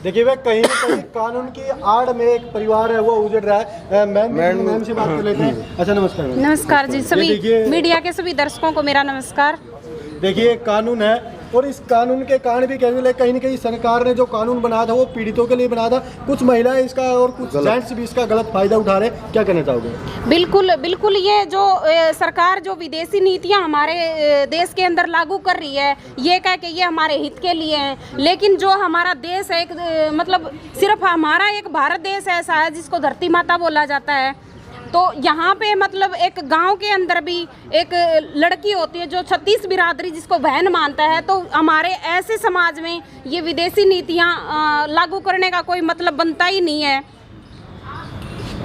देखिए वे कहीं ना कहीं कानून की आड़ में एक परिवार है वो उजड़ रहा है। मैम से बात कर लेते हैं। अच्छा नमस्कार। नमस्कार जी, सभी मीडिया के सभी दर्शकों को मेरा नमस्कार। देखिए कानून है और इस कानून के कारण भी कहीं ना कहीं सरकार ने जो कानून बनाया था वो पीड़ितों के लिए बनाया था। कुछ महिलाएं इसका और कुछ जेंट्स भी इसका गलत फायदा उठा रहे हैं, क्या कहना चाहोगे? बिल्कुल बिल्कुल, ये जो सरकार जो विदेशी नीतियां हमारे देश के अंदर लागू कर रही है, ये कह के ये हमारे हित के लिए हैं, लेकिन जो हमारा देश है एक मतलब सिर्फ हमारा एक भारत देश ऐसा है जिसको धरती माता बोला जाता है। तो यहाँ पे मतलब एक गांव के अंदर भी एक लड़की होती है जो 36 बिरादरी जिसको बहन मानता है, तो हमारे ऐसे समाज में ये विदेशी नीतियाँ लागू करने का कोई मतलब बनता ही नहीं है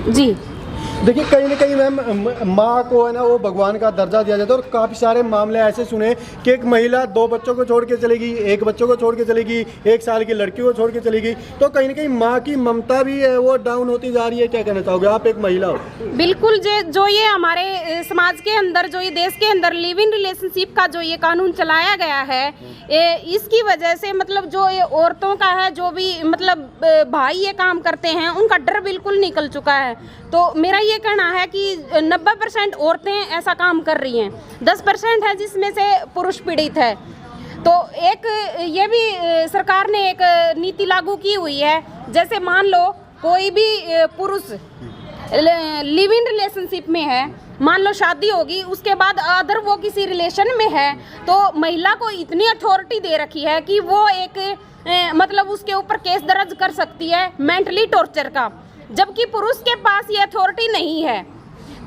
जी। देखिए कहीं ना कहीं मैम माँ को है ना वो भगवान का दर्जा दिया जाता है और काफ़ी सारे मामले ऐसे सुने कि एक महिला 2 बच्चों को छोड़ के चलेगी, 1 बच्चों को छोड़ के चलेगी, 1 साल की लड़की को छोड़ के चलेगी, तो कहीं ना कहीं माँ की ममता भी है वो डाउन होती जा रही है। क्या कहना चाहोगे आप एक महिला हो? बिल्कुल, जो ये हमारे समाज के अंदर जो ये देश के अंदर लिव इन रिलेशनशिप का जो ये कानून चलाया गया है, इसकी वजह से मतलब जो ये औरतों का है, जो भी मतलब भाई ये काम करते हैं उनका डर बिल्कुल निकल चुका है। तो मेरा ये कहना है कि 90% औरतें ऐसा काम कर रही हैं, 10% है जिसमें से पुरुष पीड़ित है। तो एक ये भी सरकार ने एक नीति लागू की हुई है, जैसे मान लो कोई भी पुरुष लिव इन रिलेशनशिप में है, मान लो शादी होगी, उसके बाद अदर वो किसी रिलेशन में है, तो महिला को इतनी अथॉरिटी दे रखी है कि वो एक मतलब उसके ऊपर केस दर्ज कर सकती है मेंटली टॉर्चर का, जबकि पुरुष के पास ये अथॉरिटी नहीं है।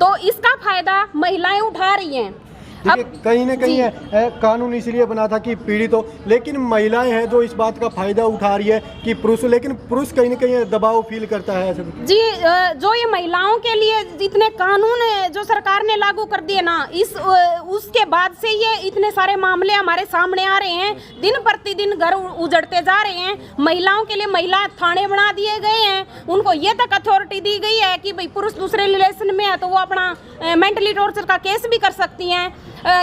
तो इसका फायदा महिलाएं उठा रही हैं। अब कहीं ना कहीं है कानून इसलिए बना था कि पीड़ित हो, लेकिन महिलाएं हैं जो इस बात का फायदा उठा रही है कि पुरुष, लेकिन पुरुष कहीं ना कहीं दबाव फील करता है जी। जो ये महिलाओं के लिए जितने कानून जो सरकार ने लागू कर दिए ना, उसके बाद से ये इतने सारे मामले हमारे सामने आ रहे हैं। दिन प्रतिदिन घर उजड़ते जा रहे हैं। महिलाओं के लिए महिला थाने बना दिए गए हैं, उनको ये तक अथॉरिटी दी गई है कि भाई पुरुष दूसरे रिलेशन में है तो वो अपना मेंटली टॉर्चर का केस भी कर सकती हैं।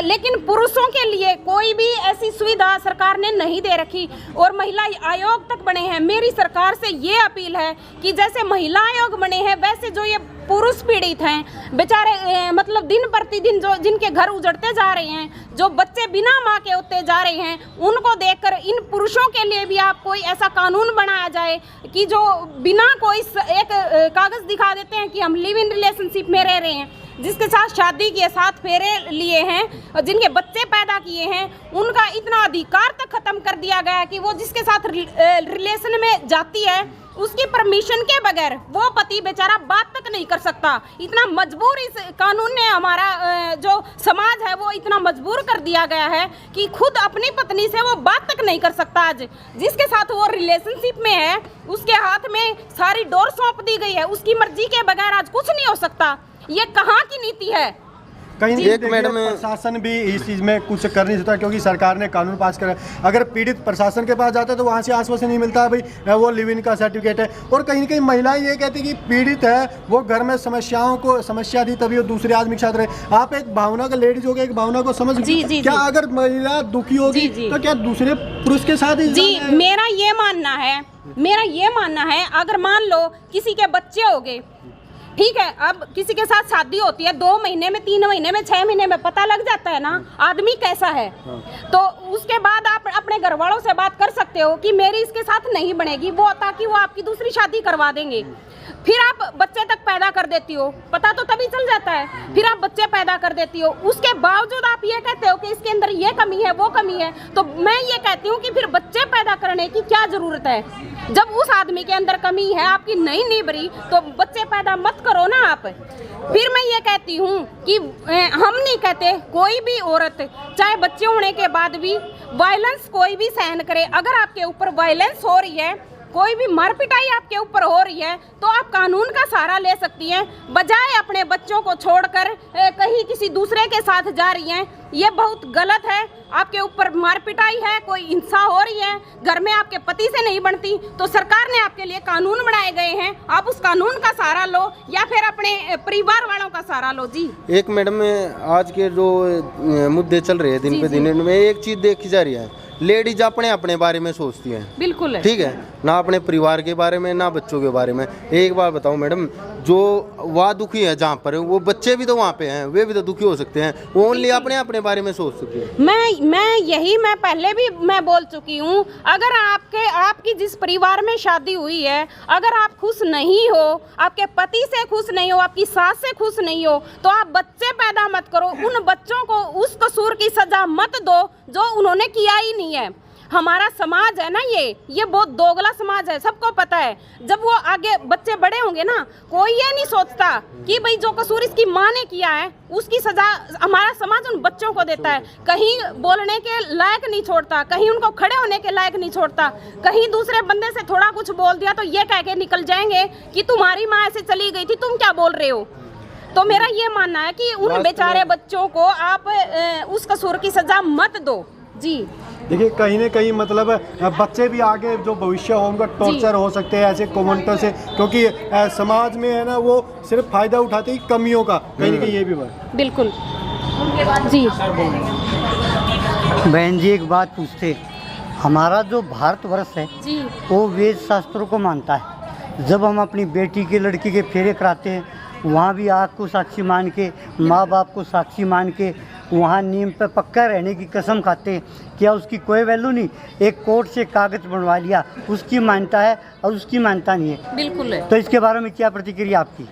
लेकिन पुरुषों के लिए कोई भी ऐसी सुविधा सरकार ने नहीं दे रखी और महिला आयोग तक बने हैं। मेरी सरकार से ये अपील है कि जैसे महिला आयोग बने हैं वैसे जो ये पुरुष पीड़ित हैं बेचारे, मतलब दिन प्रतिदिन जो जिनके घर उजड़ते जा रहे हैं, जो बच्चे बिना माँ के होते जा रहे हैं, उनको देखकर इन पुरुषों के लिए भी आप कोई ऐसा कानून बनाया जाए कि जो बिना कोई एक कागज दिखा देते हैं कि हम लिव इन रिलेशनशिप में रह रहे हैं, जिसके साथ शादी किए, 7 फेरे लिए हैं और जिनके बच्चे पैदा किए हैं, उनका इतना अधिकार तक खत्म कर दिया गया है कि वो जिसके साथ रिलेशन में जाती है उसकी परमिशन के बगैर वो पति बेचारा बात तक नहीं कर सकता। इतना मजबूर इस कानून ने हमारा जो समाज है वो इतना मजबूर कर दिया गया है कि खुद अपनी पत्नी से वो बात तक नहीं कर सकता। आज जिसके साथ वो रिलेशनशिप में है उसके हाथ में सारी डोर सौंप दी गई है, उसकी मर्जी के बगैर आज कुछ नहीं हो सकता। ये कहाँ की नीति है? कहीं एक मैडम प्रशासन भी इस चीज़ में कुछ कर नहीं सकता क्योंकि सरकार ने कानून पास करा। अगर पीड़ित प्रशासन के पास जाता है तो वहाँ से आश्वासन नहीं मिलता है भाई वो लिव इन का सर्टिफिकेट है। और कहीं ना कहीं महिलाएं ये कहती कि पीड़ित है वो घर में समस्या थी तभी वो दूसरे आदमी के साथ रहे। आप एक भावना का लेडीज हो गया, एक भावना को समझ क्या अगर महिला दुखी होगी तो क्या दूसरे पुरुष के साथ ही? जी मेरा ये मानना है अगर मान लो किसी के बच्चे हो गए, ठीक है, अब किसी के साथ शादी होती है 2 महीने में, 3 महीने में, 6 महीने में पता लग जाता है ना आदमी कैसा है। तो उसके बाद आप अपने घर वालों से बात कर सकते हो कि मेरी इसके साथ नहीं बनेगी, वो ताकि वो आपकी दूसरी शादी करवा देंगे। फिर आप बच्चे तक पैदा कर देती हो, पता तो तभी चल जाता है, फिर आप बच्चे पैदा कर देती हो, उसके बावजूद आप ये कहते हो कि इसके अंदर ये कमी है वो कमी है। तो मैं ये कहती हूँ कि फिर बच्चे पैदा करने की क्या जरूरत है? जब उस आदमी के अंदर कमी है आपकी नहीं निभरी तो बच्चे पैदा मत करो ना आप। फिर मैं ये कहती हूँ कि हम नहीं कहते कोई भी औरत चाहे बच्चे होने के बाद भी वायलेंस कोई भी सहन करे। अगर आपके ऊपर वायलेंस हो रही है, कोई भी मार पिटाई आपके ऊपर हो रही है तो आप कानून का सहारा ले सकती हैं, बजाय अपने बच्चों को छोड़कर कहीं किसी दूसरे के साथ जा रही हैं। ये बहुत गलत है। आपके ऊपर मार पिटाई है, कोई हिंसा हो रही है, घर में आपके पति से नहीं बनती, तो सरकार ने आपके लिए कानून बनाए गए हैं, आप उस कानून का सहारा लो या फिर अपने परिवार वालों का सहारा लो। जी एक मैडम आज के जो मुद्दे चल रहे हैं दिन पे दिन में एक चीज़ देखी जा रही है लेडीज अपने अपने बारे में सोचती हैं, बिल्कुल है। ठीक है, ना अपने परिवार के बारे में ना बच्चों के बारे में। एक बार बताओ मैडम, जो वहाँ दुखी है जहाँ पर, वो बच्चे भी तो वहाँ पे हैं, वे भी तो दुखी हो सकते हैं, वो ओनली अपने अपने बारे में सोच सकते हैं। मैं पहले भी मैं बोल चुकी हूँ, अगर आपकी जिस परिवार में शादी हुई है, अगर आप खुश नहीं हो, आपके पति से खुश नहीं हो, आपकी सास से खुश नहीं हो, तो आप बच्चे पैदा मत करो। उन बच्चों को उस कसूर की सजा मत दो जो उन्होंने किया ही नहीं है। हमारा समाज है ना, ये बहुत दोगला समाज है, सबको पता है। जब वो आगे बच्चे बड़े होंगे ना, कोई ये नहीं सोचता कि भाई जो कसूर इसकी माँ ने किया है उसकी सजा हमारा समाज उन बच्चों को देता है। कहीं बोलने के लायक नहीं छोड़ता, कहीं उनको खड़े होने के लायक नहीं छोड़ता, कहीं दूसरे बंदे से थोड़ा कुछ बोल दिया तो ये कह के निकल जाएंगे कि तुम्हारी माँ ऐसे चली गई थी, तुम क्या बोल रहे हो। तो मेरा ये मानना है कि उन बेचारे बच्चों को आप उस कसूर की सजा मत दो जी। देखिए कहीं ना कहीं मतलब बच्चे भी आगे जो भविष्य हो उनका टॉर्चर हो सकते हैं ऐसे कमेंटों से, क्योंकि समाज में है ना वो सिर्फ फायदा उठाते ही कमियों का, कहीं ना कहीं ये भी बात। बिल्कुल जी। बहन जी एक बात पूछते, हमारा जो भारतवर्ष है जी वो वेद शास्त्रों को मानता है। जब हम अपनी बेटी के लड़की के फेरे कराते हैं, वहाँ भी आग को साक्षी मान के, माँ बाप को साक्षी मान के, वहाँ नीम पे पक्का रहने की कसम खाते हैं। क्या उसकी कोई वैल्यू नहीं? एक कोर्ट से कागज बनवा लिया, उसकी मान्यता है और उसकी मान्यता नहीं है। बिल्कुल है। तो इसके बारे में क्या प्रतिक्रिया आपकी?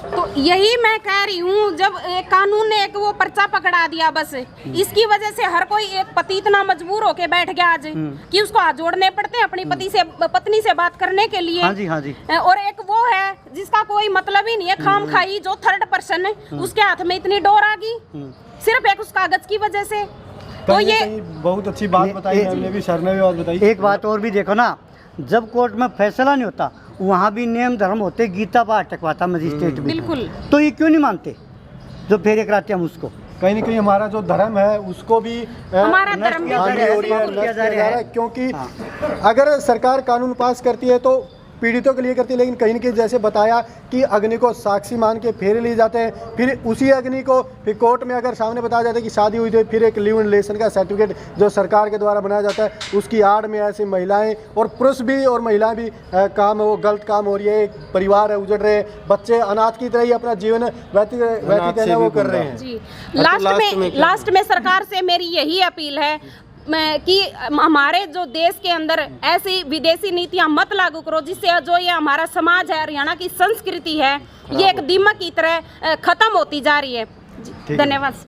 तो यही मैं कह रही हूँ, जब कानून ने एक वो पर्चा पकड़ा दिया, बस इसकी वजह से हर कोई एक पति इतना मजबूर होके बैठ गया आज कि उसको हाथ जोड़ने पड़ते हैं अपनी पत्नी से बात करने के लिए। हाँ जी, हाँ जी। और एक वो है जिसका कोई मतलब ही नहीं है, खाम खाई जो थर्ड पर्सन है, उसके हाथ में इतनी डोर आ गई सिर्फ एक उस कागज की वजह से। तो ये बहुत अच्छी बात बताई हमने भी, सर ने भी बात बताई। एक बात और भी देखो ना, जब कोर्ट में फैसला नहीं होता वहाँ भी नियम धर्म होते, गीता पाठ अटकवाता मजिस्ट्रेट भी। बिल्कुल। तो ये क्यों नहीं मानते जो फेरे कराते हैं हम उसको? कहीं ना कहीं हमारा जो धर्म है उसको भी हमारा धर्म भी हानि हो रही है, नष्ट किया जा रहा है। क्योंकि अगर सरकार कानून पास करती है तो पीड़ितों के लिए करती है, लेकिन कहीं न कहीं जैसे बताया कि अग्नि को साक्षी मान के फेरे लिए जाते हैं, फिर उसी अग्नि को फिर कोर्ट में अगर सामने बताया जाता है कि शादी हुई, तो फिर एक लिव इन रिलेशन का सर्टिफिकेट जो सरकार के द्वारा बनाया जाता है, उसकी आड़ में ऐसे महिलाएं और पुरुष भी और महिलाएं भी काम वो गलत काम हो रही है, एक परिवार है उजड़ रहे हैं, बच्चे अनाथ की तरह ही अपना जीवन व्यतीत है वो कर रहे हैं जी। लास्ट में सरकार से मेरी यही अपील है कि हमारे जो देश के अंदर ऐसी विदेशी नीतियां मत लागू करो जिससे जो ये हमारा समाज है, हरियाणा की संस्कृति है, ये एक दीमक की तरह खत्म होती जा रही है। धन्यवाद।